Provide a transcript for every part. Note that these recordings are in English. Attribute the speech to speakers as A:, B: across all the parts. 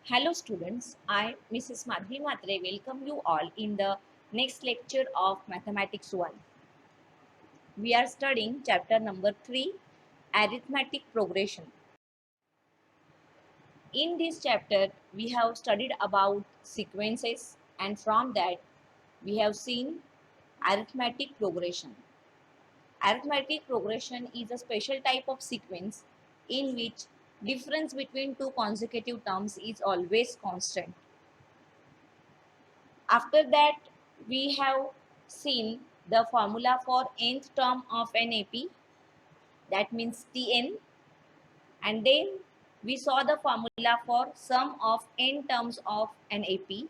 A: Hello students, I Mrs. Madhvi Matre welcome you all in the next lecture of Mathematics 1. We are studying chapter number 3, Arithmetic Progression. In this chapter, we have studied about sequences and from that we have seen arithmetic progression. Arithmetic progression is a special type of sequence in which difference between two consecutive terms is always constant. After that, we have seen the formula for nth term of an AP, that means Tn, and then we saw the formula for sum of n terms of an AP,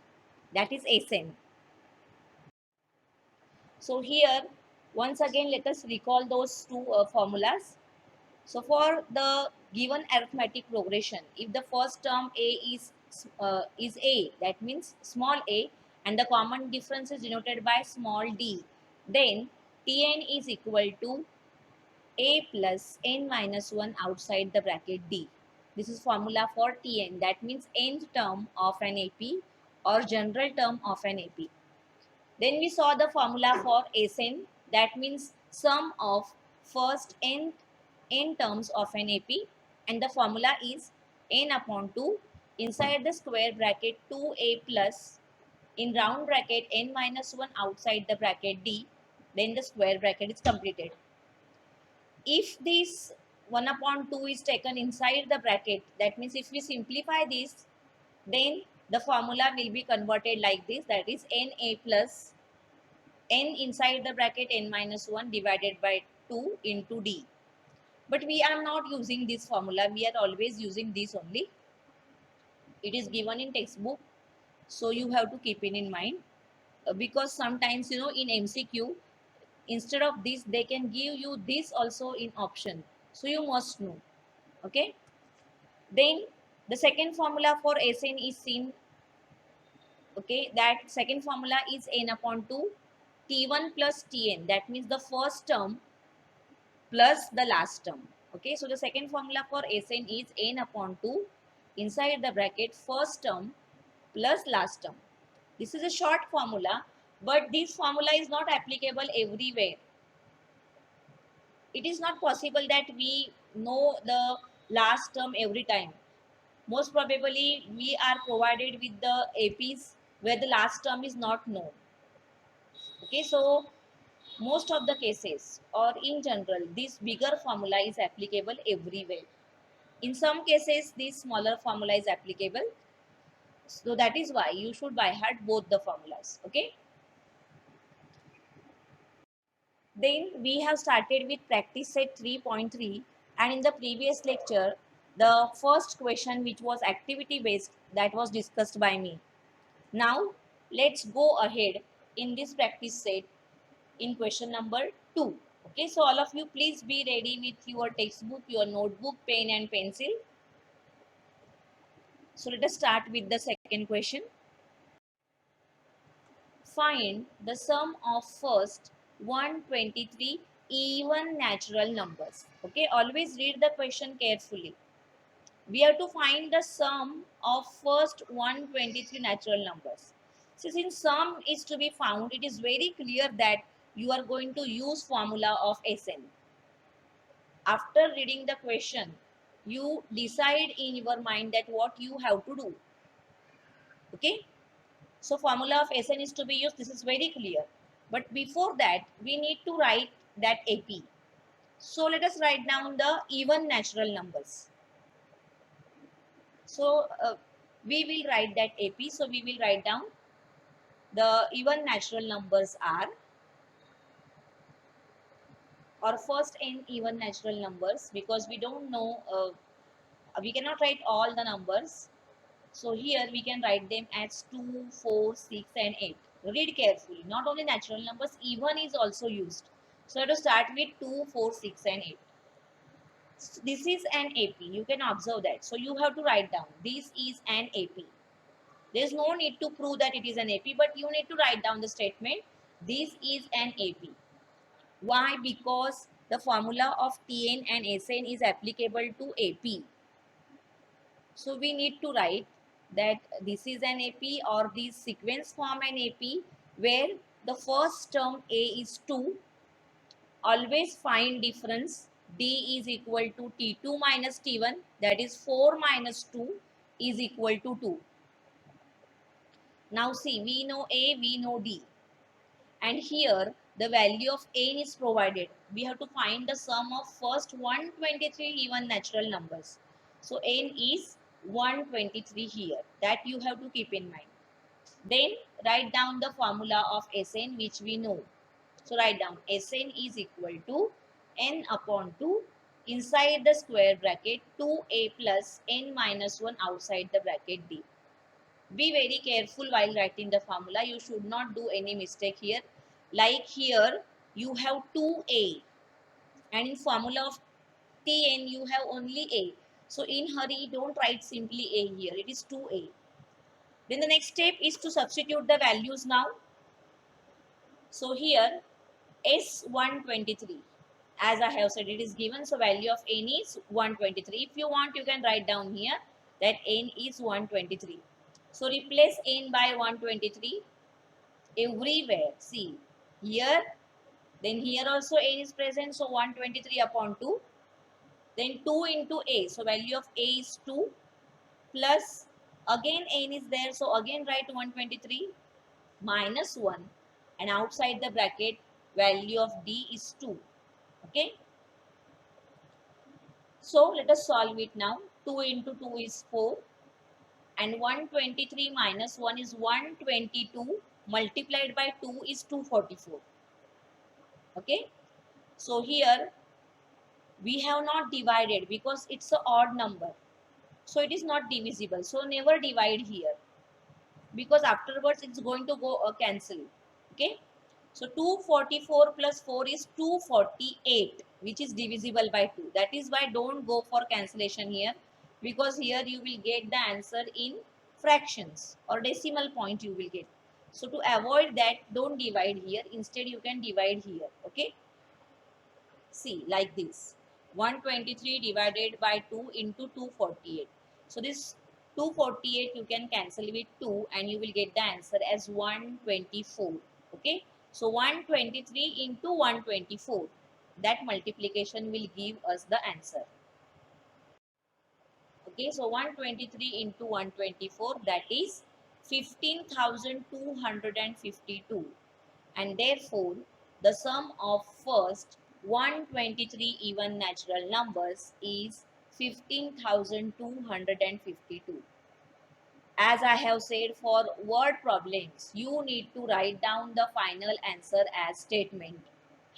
A: that is Sn. So here, once again, let us recall those two formulas. So for the given arithmetic progression, if the first term a is a, that means small a, and the common difference is denoted by small d, then Tn is equal to a plus n minus 1 outside the bracket d. This is formula for Tn, that means nth term of an AP or general term of an AP. Then we saw the formula for Sn, that means sum of first n terms of an AP, and the formula is n upon 2 inside the square bracket 2a plus in round bracket n minus 1 outside the bracket d, then the square bracket is completed. If this 1 upon 2 is taken inside the bracket, that means if we simplify this, then the formula will be converted like this, that is na plus n inside the bracket n minus 1 divided by 2 into d. But we are not using this formula, we are always using this only. It is given in textbook, so you have to keep it in mind. Because sometimes in MCQ, instead of this they can give you this also in option, so you must know. Okay, then the second formula for Sn is seen. Okay, that second formula is n upon 2 T1 plus Tn, that means the first term plus the last term. Okay, so the second formula for Sn is n upon 2 inside the bracket first term plus last term. This is a short formula, but this formula is not applicable everywhere. It is not possible that we know the last term every time. Most probably we are provided with the APs where the last term is not known. Okay, so most of the cases or in general this bigger formula is applicable everywhere. In some cases this smaller formula is applicable, so that is why you should by heart both the formulas. Okay, then we have started with practice set 3.3, and in the previous lecture the first question, which was activity based, that was discussed by me. Now let's go ahead in this practice set in question number 2. Okay, so all of you please be ready with your textbook, your notebook, pen and pencil. So let us start with the second question. Find the sum of first 123 even natural numbers. Okay, always read the question carefully. We have to find the sum of first 123 natural numbers. So since sum is to be found, it is very clear that you are going to use formula of Sn. After reading the question, you decide in your mind that what you have to do. Okay, so formula of Sn is to be used, this is very clear. But before that, we need to write that AP. So let us write down the even natural numbers. So we will write that AP. So we will write down the even natural numbers are, or first n even natural numbers, because we don't know, we cannot write all the numbers. So here we can write them as 2, 4, 6 and 8. Read carefully. Not only natural numbers, even is also used. So to start with 2, 4, 6 and 8. So this is an AP. You can observe that. So you have to write down. This is an AP. There is no need to prove that it is an AP, but you need to write down the statement. This is an AP. Why? Because the formula of Tn and Sn is applicable to AP. So we need to write that this is an AP, or these sequence form an AP where the first term A is 2. Always find difference. D is equal to T2 minus T1, that is 4 minus 2 is equal to 2. Now see, we know A, we know D, and here the value of n is provided. We have to find the sum of first 123 even natural numbers. So n is 123 here. That you have to keep in mind. Then write down the formula of Sn, which we know. So write down Sn is equal to n upon 2 inside the square bracket 2a plus n minus 1 outside the bracket d. Be very careful while writing the formula. You should not do any mistake here. Like here, you have 2a, and in formula of Tn, you have only a. So in hurry, don't write simply a here. It is 2a. Then the next step is to substitute the values now. So here, S123. As I have said, it is given. So value of n is 123. If you want, you can write down here that n is 123. So replace n by 123 everywhere. See, here, then here also n is present. So 123 upon 2. Then 2 into a. So value of a is 2 plus again n is there. So again write 123 minus 1, and outside the bracket value of d is 2. Okay. So let us solve it now. 2 into 2 is 4, and 123 minus 1 is 122, multiplied by 2 is 244. Okay. So here we have not divided because it's an odd number. So it is not divisible. So never divide here, because afterwards it's going to go cancel. Okay. So 244 plus 4 is 248, which is divisible by 2. That is why don't go for cancellation here, because here you will get the answer in fractions or decimal point you will get. So to avoid that, don't divide here. Instead, you can divide here. Okay. See, like this. 123 divided by 2 into 248. So this 248 you can cancel with 2, and you will get the answer as 124. Okay. So 123 into 124. That multiplication will give us the answer. Okay. So 123 into 124, that is 15,252. And therefore the sum of first 123 even natural numbers is 15,252. As I have said, for word problems, you need to write down the final answer as statement.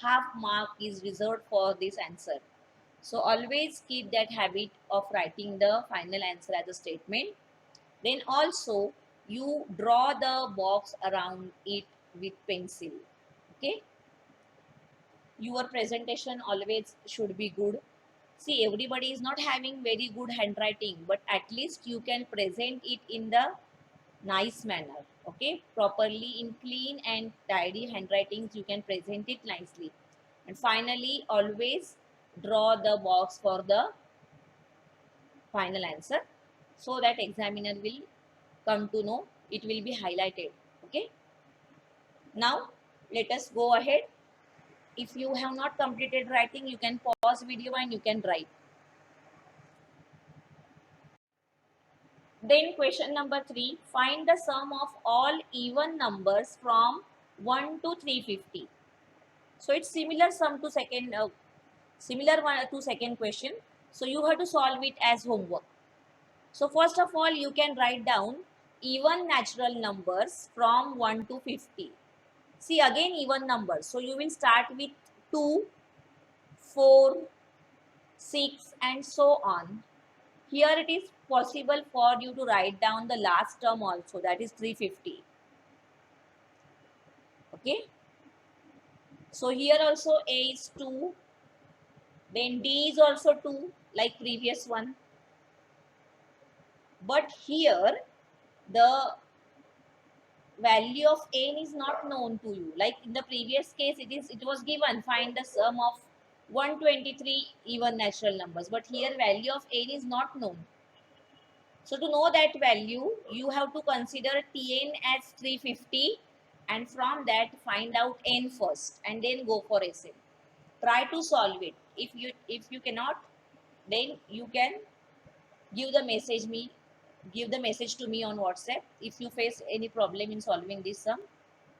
A: Half mark is reserved for this answer. So always keep that habit of writing the final answer as a statement. Then also you draw the box around it with pencil. Okay. Your presentation always should be good. See, everybody is not having very good handwriting, but at least you can present it in the nice manner. Okay, properly in clean and tidy handwritings, you can present it nicely. And finally, always draw the box for the final answer, so that examiner will come to know, it will be highlighted. Okay. Now let us go ahead. If you have not completed writing, you can pause video and you can write. Then question number 3, find the sum of all even numbers from 1 to 350. So it's similar sum to similar one to second question. So you have to solve it as homework. So first of all, you can write down even natural numbers from 1 to 50. See, again even numbers. So you will start with 2, 4, 6 and so on. Here it is possible for you to write down the last term also, that is 350. Okay. So here also A is 2. Then D is also 2 like previous one. But here the value of n is not known to you. Like in the previous case, it was given, find the sum of 123 even natural numbers. But here value of n is not known. So to know that value, you have to consider Tn as 350 and from that find out n first and then go for Sn. Try to solve it. If you cannot, then you can give the message me give the message to me on WhatsApp. If you face any problem in solving this sum,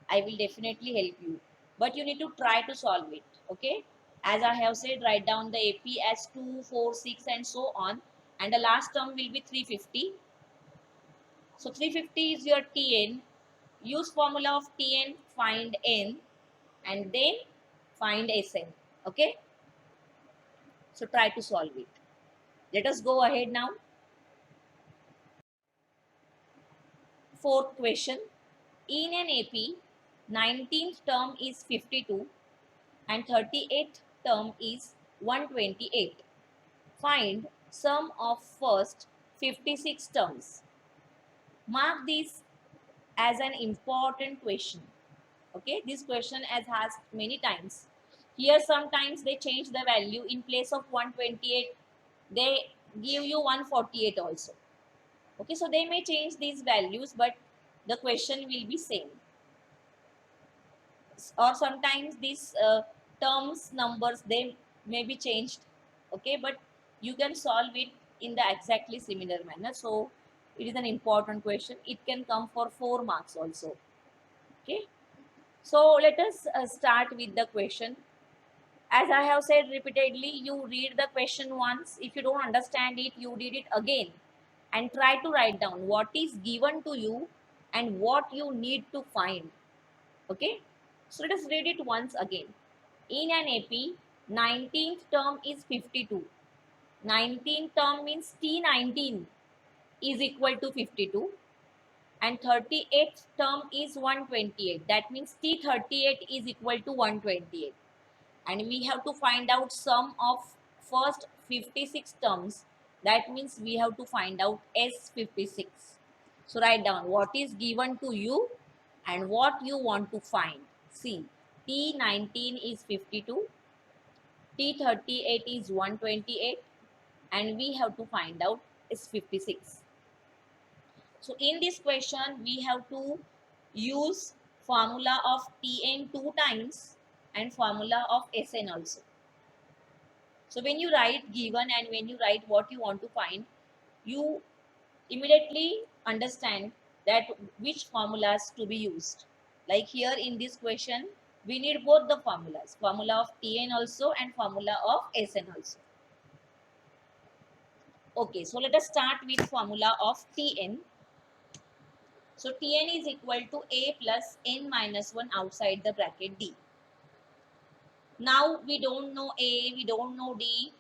A: I will definitely help you. But you need to try to solve it. Okay. As I have said, write down the AP as 2, 4, 6 and so on. And the last term will be 350. So 350 is your Tn. Use formula of Tn, find n and then find Sn. Okay. So try to solve it. Let us go ahead now. Fourth question. In an AP, 19th term is 52 and 38th term is 128. Find sum of first 56 terms. Mark this as an important question. Okay, this question has asked many times. Here sometimes they change the value. In place of 128, they give you 148 also. Okay, so they may change these values, but the question will be same. Or sometimes these terms numbers, they may be changed. Okay, but you can solve it in the exactly similar manner. So it is an important question. It can come for 4 marks also. Okay, so let us start with the question. As I have said repeatedly, you read the question once. If you don't understand it, you read it again and try to write down what is given to you and what you need to find. Okay, so let us read it once again. In an AP, 19th term is 52. 19th term means T19 is equal to 52 and 38th term is 128. That means T38 is equal to 128. And we have to find out sum of first 56 terms. That means we have to find out S56. So write down what is given to you and what you want to find. See, T19 is 52, T38 is 128 and we have to find out S56. So in this question, we have to use formula of Tn 2 times and formula of Sn also. So when you write given and when you write what you want to find, you immediately understand that which formulas to be used. Like here in this question, we need both the formulas, formula of Tn also and formula of Sn also. Okay, so let us start with formula of Tn. So Tn is equal to A plus n minus 1 outside the bracket D. Now we don't know A, we don't know D.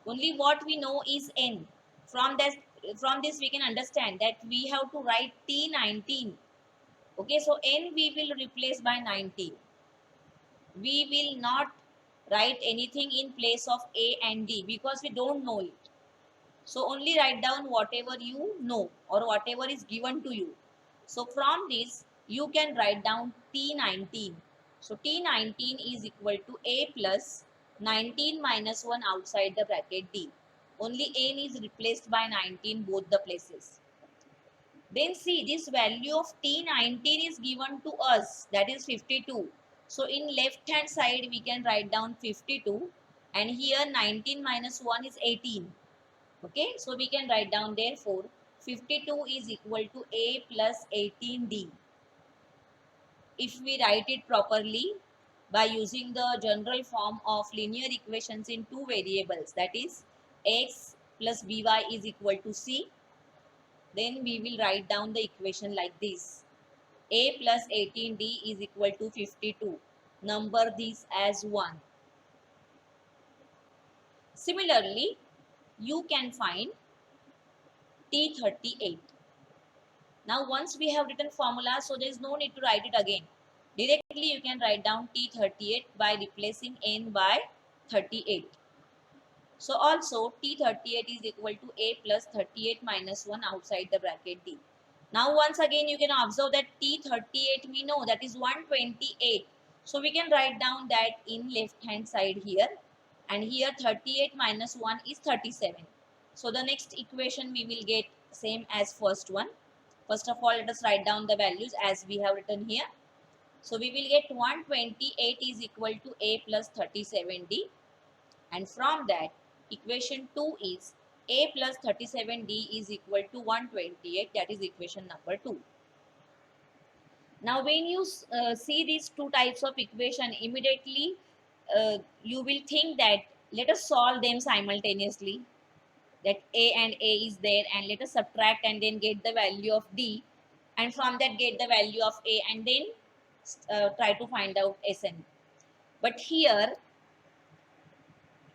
A: Only what we know is n. From this we can understand that we have to write T19. Okay, so n we will replace by 19. We will not write anything in place of A and D because we don't know it. So only write down whatever you know or whatever is given to you. So from this you can write down T19. So T19 is equal to A plus 19 minus 1 outside the bracket D. Only n is replaced by 19 both the places. Then see, this value of T19 is given to us, that is 52. So in left hand side we can write down 52 and here 19 minus 1 is 18. Okay, so we can write down therefore 52 is equal to A plus 18D. If we write it properly by using the general form of linear equations in two variables, that is x plus by is equal to c, then we will write down the equation like this. A plus 18D is equal to 52. Number these as 1. Similarly, you can find T38. Now once we have written formula, so there is no need to write it again. Directly you can write down T38 by replacing n by 38. So also T38 is equal to A plus 38 minus 1 outside the bracket D. Now once again you can observe that T38 we know that is 128. So we can write down that in left hand side here, and here 38 minus 1 is 37. So the next equation we will get same as first one. First of all, let us write down the values as we have written here. So we will get 128 is equal to a plus 37d, and from that equation 2 is a plus 37d is equal to 128, that is equation number 2. Now when you see these two types of equation, immediately you will think that let us solve them simultaneously, that a and a is there, and let us subtract and then get the value of d, and from that get the value of a, and then try to find out Sn. But here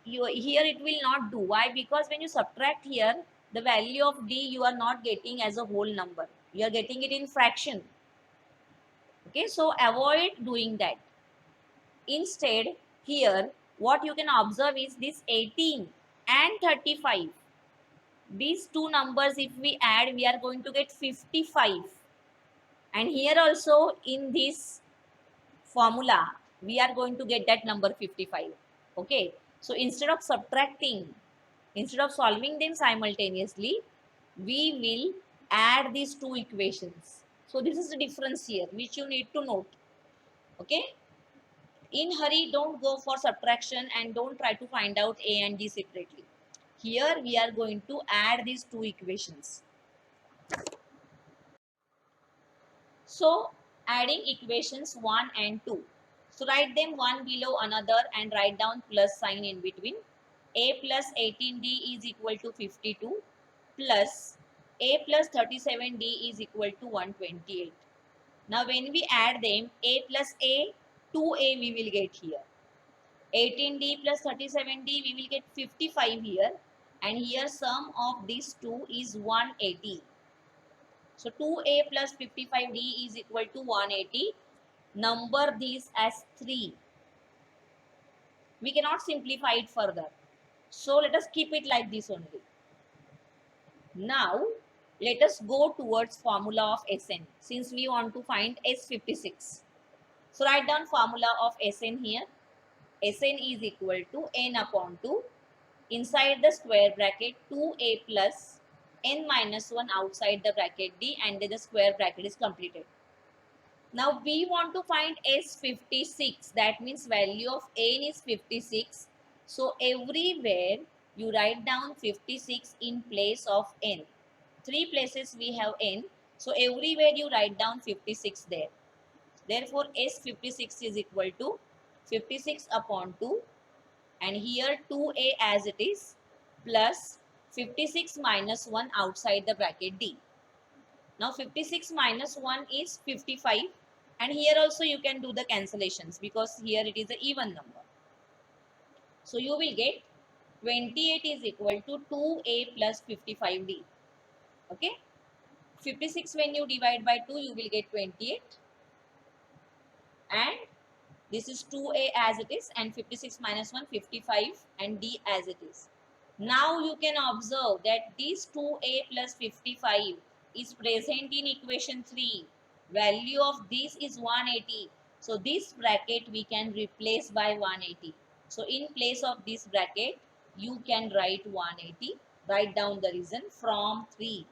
A: it will not do. Why? Because when you subtract here, the value of d you are not getting as a whole number, you are getting it in fraction. Okay, so avoid doing that. Instead, here what you can observe is this 18 and 35. These two numbers, if we add, we are going to get 55. And here also in this formula, we are going to get that number 55. Okay. So instead of subtracting, instead of solving them simultaneously, we will add these two equations. So this is the difference here, which you need to note. Okay. In hurry, don't go for subtraction and don't try to find out a and d separately. Here we are going to add these two equations. So adding equations 1 and 2. So write them one below another and write down plus sign in between. A plus 18d is equal to 52 plus a plus 37d is equal to 128. Now when we add them, a plus a, 2a we will get here. 18d plus 37d we will get 55 here, and here sum of these two is 180. So 2a plus 55d is equal to 180. Number these as 3. We cannot simplify it further. So let us keep it like this only. Now let us go towards formula of Sn, since we want to find S56. So write down formula of Sn here. Sn is equal to n upon 2. Inside the square bracket 2a plus n minus 1 outside the bracket d, and then the square bracket is completed. Now we want to find S56, that means value of n is 56. So everywhere you write down 56 in place of n. 3 places we have n, so everywhere you write down 56 there. Therefore S56 is equal to 56 upon 2, and here 2a as it is, plus 56 minus 1 outside the bracket d. Now 56 minus 1 is 55, and here also you can do the cancellations because here it is an even number. So you will get 28 is equal to 2a plus 55d. Okay, 56 when you divide by 2 you will get 28, and this is 2a as it is, and 56 minus 1 55, and d as it is. Now you can observe that this 2a plus 55 is present in equation 3. Value of this is 180. So this bracket we can replace by 180. So in place of this bracket, you can write 180. Write down the reason from 3.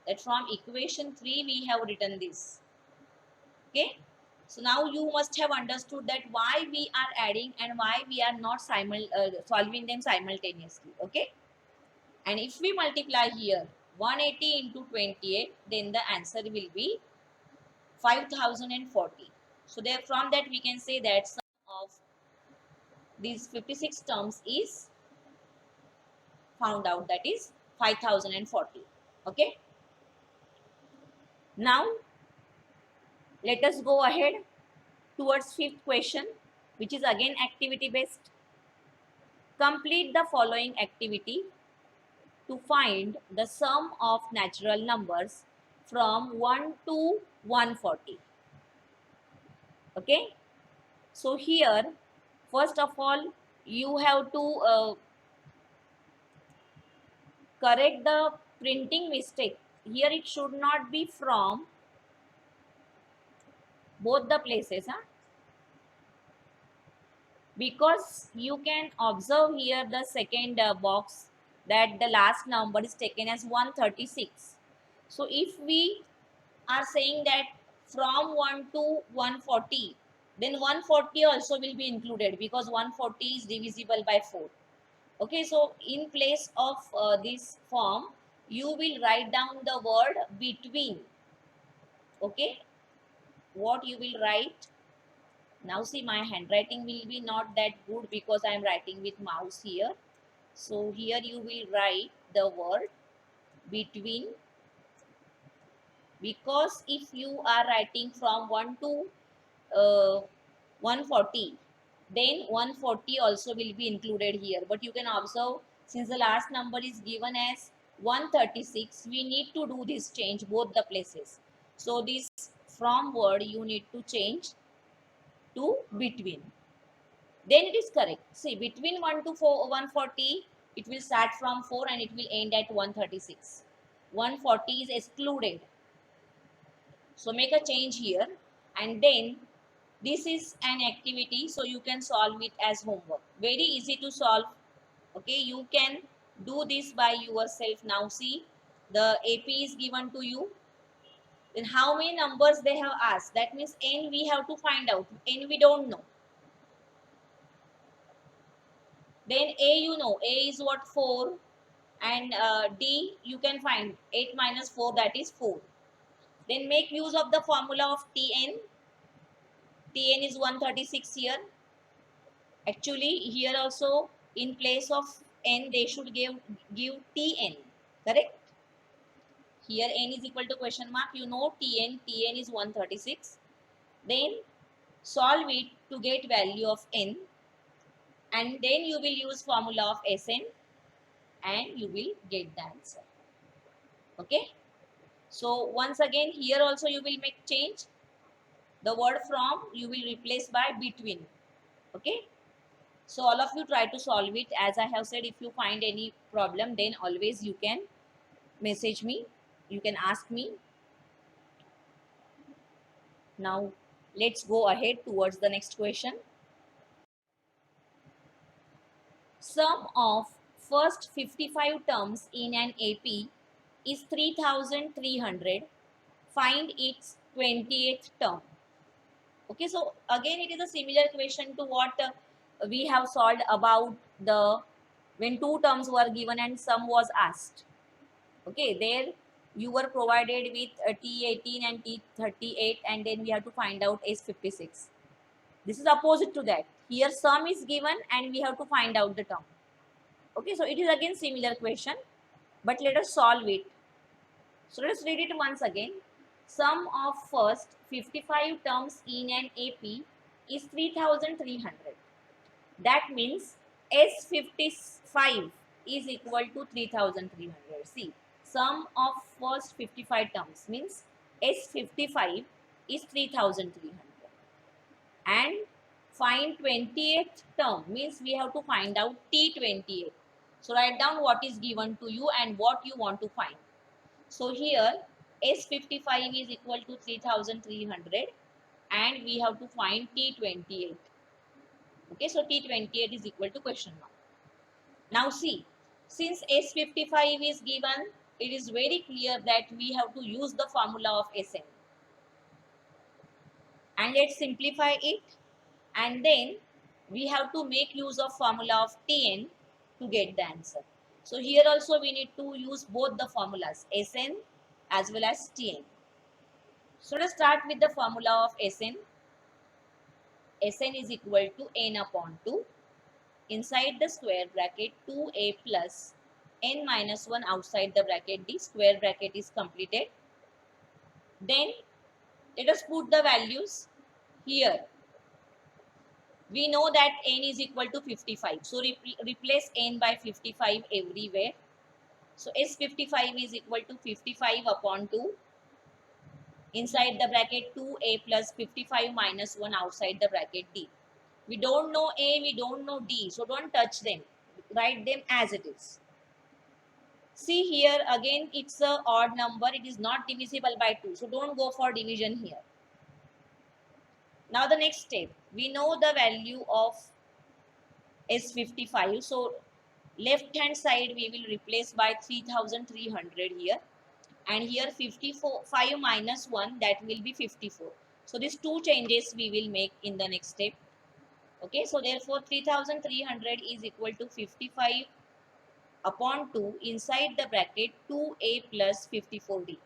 A: That from equation 3 we have written this. Okay. So now you must have understood that why we are adding and why we are not solving them simultaneously. Okay. And if we multiply here 180 into 28, then the answer will be 5040. So there, from that we can say that sum of these 56 terms is found out, that is 5040. Okay. Now let us go ahead towards fifth question, which is again activity based. Complete the following activity to find the sum of natural numbers from 1 to 140. Okay. So here, first of all, you have to correct the printing mistake. Here it should not be from both the places, huh? Because you can observe here the second box, that the last number is taken as 136. So if we are saying that from 1 to 140, then 140 also will be included because 140 is divisible by 4. Okay, so in place of this form, you will write down the word between. Okay, what you will write? Now see, my handwriting will be not that good because I am writing with mouse here. So here you will write the word between, because if you are writing from 1 to 140, then 140 also will be included here. But you can observe, since the last number is given as 136, we need to do this change both the places. So this from word you need to change to between. Then it is correct. See, between 1 to 140, it will start from 4 and it will end at 136. 140 is excluded. So make a change here, and then this is an activity, so you can solve it as homework. Very easy to solve. Okay, you can do this by yourself. Now see, the AP is given to you. Then how many numbers they have asked? That means N we have to find out. N we don't know. Then A you know. A is what? 4. And D you can find. 8 minus 4, that is 4. Then make use of the formula of Tn. Tn is 136 here. Actually, here also in place of n they should give Tn. Correct? Here n is equal to question mark. You know Tn. Tn is 136. Then solve it to get value of n, and then you will use formula of Sn and you will get the answer. Okay. So once again here also you will make change. The word from you will replace by between. Okay. So all of you try to solve it. As I have said, if you find any problem, then always you can message me. You can ask me. Now let's go ahead towards the next question. Sum of first 55 terms in an AP is 3300. Find its 20th term. Okay, so again it is a similar question to what we have solved about the when two terms were given and sum was asked. Okay, there you were provided with T18 and T38, and then we have to find out S56. This is opposite to that. Here sum is given and we have to find out the term. Okay, so it is again similar question, but let us solve it. So let us read it once again. Sum of first 55 terms in an AP is 3300. That means S55 is equal to 3300. See, sum of first 55 terms means S55 is 3300. And find 20th term means we have to find out T28. So write down what is given to you and what you want to find. So here S55 is equal to 3300 and we have to find T28. Okay, so T28 is equal to question mark. Now see, since S55 is given, it is very clear that we have to use the formula of Sn. And let's simplify it. And then we have to make use of formula of Tn to get the answer. So here also we need to use both the formulas, Sn as well as Tn. So let's start with the formula of Sn. Sn is equal to n upon 2. Inside the square bracket 2a plus n minus 1 outside the bracket, the square bracket is completed. Then let us put the values here. We know that n is equal to 55. So replace n by 55 everywhere. So S55 is equal to 55 upon 2. Inside the bracket 2a plus 55 minus 1 outside the bracket d. We don't know a, we don't know d. So don't touch them. Write them as it is. See here again it's a odd number. It is not divisible by 2. So don't go for division here. Now the next step. We know the value of S55. So Left hand side we will replace by 3300 here, and here 54 5 minus 1, that will be 54. So these two changes we will make in the next step. Okay, so therefore 3300 is equal to 55 upon 2 inside the bracket 2a plus 54d.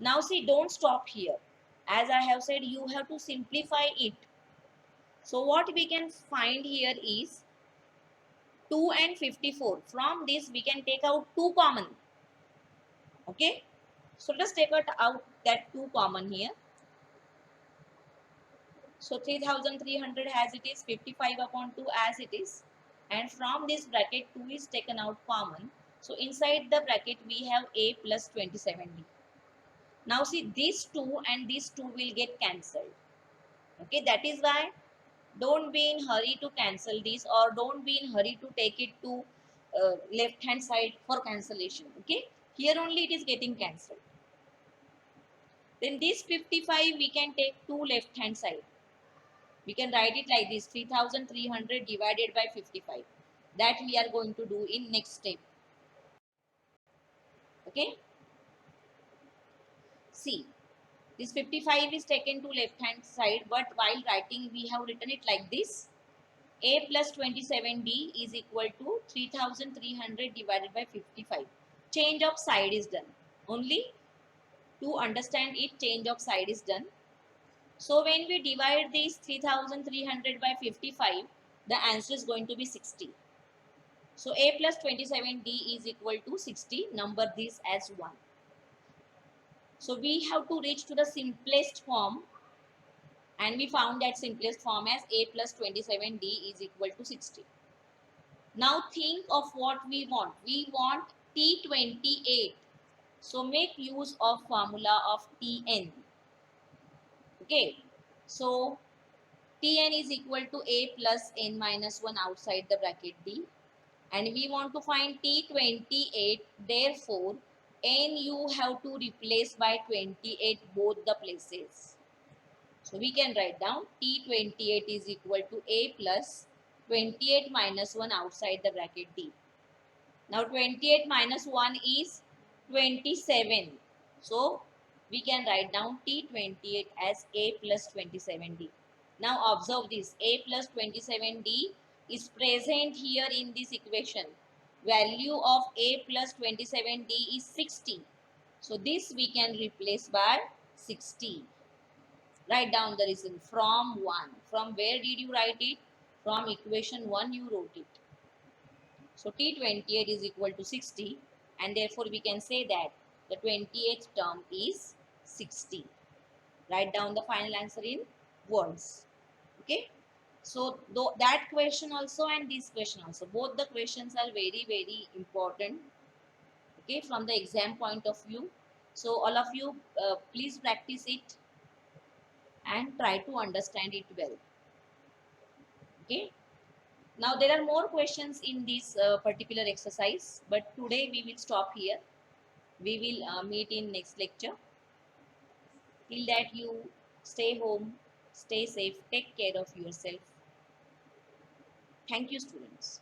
A: Now see, don't stop here. As I have said, you have to simplify it. So what we can find here is 2 and 54. From this we can take out 2 common. Okay, so let's take out that 2 common here. So 3300 as it is, 55 upon 2 as it is, and from this bracket 2 is taken out common. So inside the bracket we have a plus 27d. Now see, these 2 and these 2 will get cancelled. Okay, that is why don't be in hurry to cancel this, or don't be in hurry to take it to left hand side for cancellation. Okay, here only it is getting cancelled. Then this 55 we can take to left hand side. We can write it like this: 3300 divided by 55. That we are going to do in next step. Okay, see, this 55 is taken to left hand side, but while writing we have written it like this: a plus 27d is equal to 3300 divided by 55. Change of side is done. Only to understand it, change of side is done. So when we divide this 3300 by 55, the answer is going to be 60. So a plus 27d is equal to 60. Number this as 1. So we have to reach to the simplest form, and we found that simplest form as a plus 27d is equal to 60. Now think of what we want. We want T28. So make use of formula of Tn. Okay. So Tn is equal to a plus n minus 1 outside the bracket d. And we want to find T28. Therefore, n you have to replace by 28 both the places. So we can write down T28 is equal to a plus 28 minus 1 outside the bracket d. Now 28 minus 1 is 27. So we can write down T28 as a plus 27d. Now observe this: a plus 27d is present here in this equation. Value of a plus 27d is 60. So this we can replace by 60. Write down the reason: from 1. From where did you write it? From equation 1 you wrote it. So T28 is equal to 60, and therefore we can say that the 28th term is 60. Write down the final answer in words. Okay. So that question also and this question also, both the questions are very, very important. Okay, from the exam point of view. So all of you please practice it and try to understand it well. Okay. Now there are more questions in this particular exercise, but today we will stop here. We will meet in next lecture. Till that, you stay home, stay safe, take care of yourself. Thank you, students.